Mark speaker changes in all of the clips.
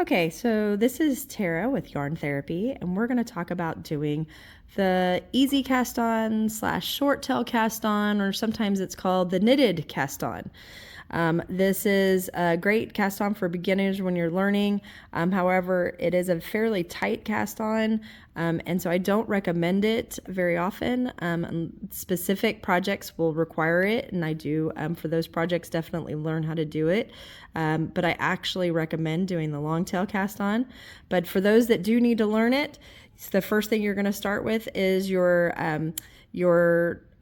Speaker 1: Okay, so this is Tara with Yarn Therapy, and we're going to talk about doing the easy cast on slash short tail cast on, or sometimes it's called the knitted cast on. This is a great cast on for beginners when you're learning. However, it is a fairly tight cast on, and so I don't recommend it very often. Specific projects will require it, and I do, for those projects, definitely learn how to do it. But I actually recommend doing the long tail cast on. But for those that do need to learn it, the first thing you're going to start with is your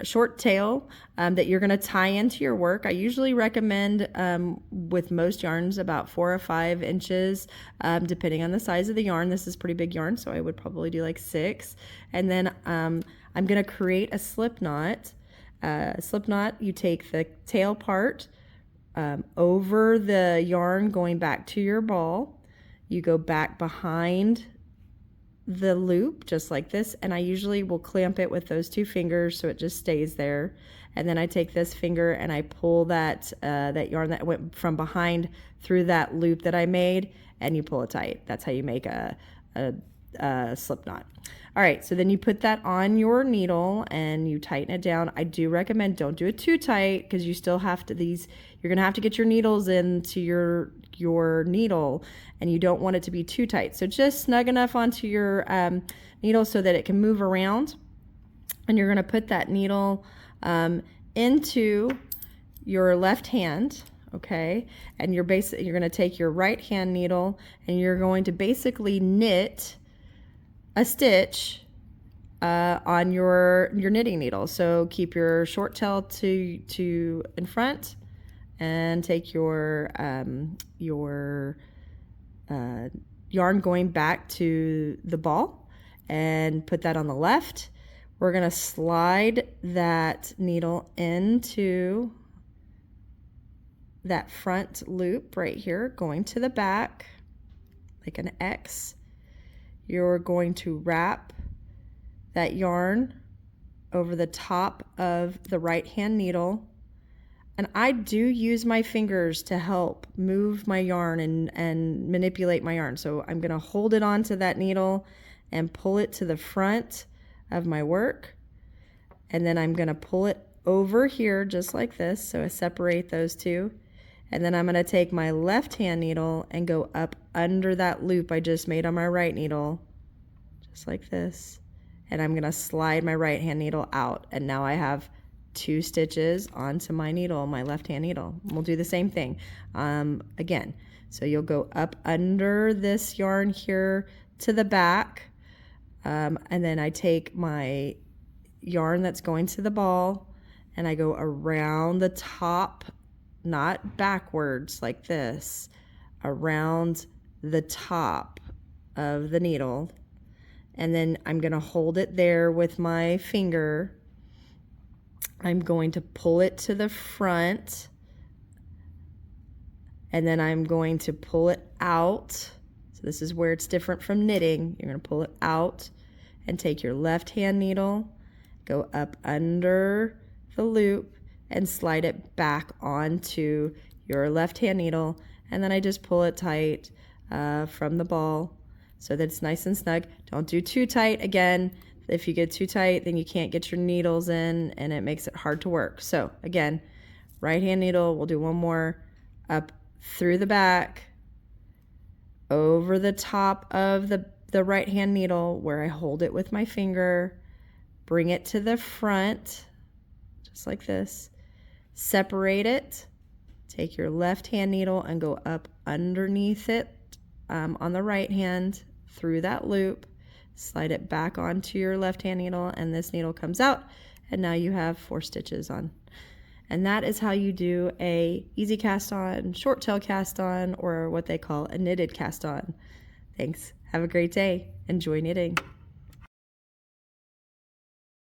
Speaker 1: short tail that you're going to tie into your work. I usually recommend with most yarns about 4 or 5 inches, depending on the size of the yarn. This is pretty big yarn, so I would probably do like 6. And then I'm going to create a slip knot. Slip knot, you take the tail part over the yarn going back to your ball. You go back behind the loop just like this, and I usually will clamp it with those 2 fingers so it just stays there. And then I take this finger and I pull that that yarn that went from behind through that loop that I made, and you pull it tight. That's how you make a slip knot. All right, so then you put that on your needle and you tighten it down. I do recommend don't do it too tight, because you still have to you're gonna have to get your needles into your needle, and you don't want it to be too tight. So just snug enough onto your needle so that it can move around. And you're gonna put that needle into your left hand. Okay, and you're going to take your right hand needle and you're going to basically knit a stitch on your knitting needle. So keep your short tail to in front, and take your yarn going back to the ball and put that on the left. We're going to slide that needle into that front loop right here, going to the back like an X. You're going to wrap that yarn over the top of the right hand needle, and I do use my fingers to help move my yarn and manipulate my yarn. So I'm going to hold it onto that needle and pull it to the front of my work, and then I'm going to pull it over here just like this, so I separate those 2. And then I'm going to take my left hand needle and go up under that loop I just made on my right needle, just like this. And I'm going to slide my right hand needle out. And now I have 2 stitches onto my needle, my left hand needle. We'll do the same thing again. So you'll go up under this yarn here to the back. And then I take my yarn that's going to the ball and I go around the top, not backwards like this, around the top of the needle. And then I'm going to hold it there with my finger. I'm going to pull it to the front, and then I'm going to pull it out. So this is where it's different from knitting. You're going to pull it out and take your left hand needle, go up under the loop, and slide it back onto your left hand needle. And then I just pull it tight from the ball so that it's nice and snug. Don't do too tight. Again, if you get too tight, then you can't get your needles in and it makes it hard to work. So again, right hand needle, we'll do one more, up through the back, over the top of the right hand needle where I hold it with my finger, bring it to the front, just like this. Separate it, take your left hand needle and go up underneath it on the right hand through that loop, slide it back onto your left hand needle, and this needle comes out, and now you have 4 stitches on. And that is how you do a easy cast on, short tail cast on, or what they call a knitted cast on. Thanks. Have a great day. Enjoy knitting.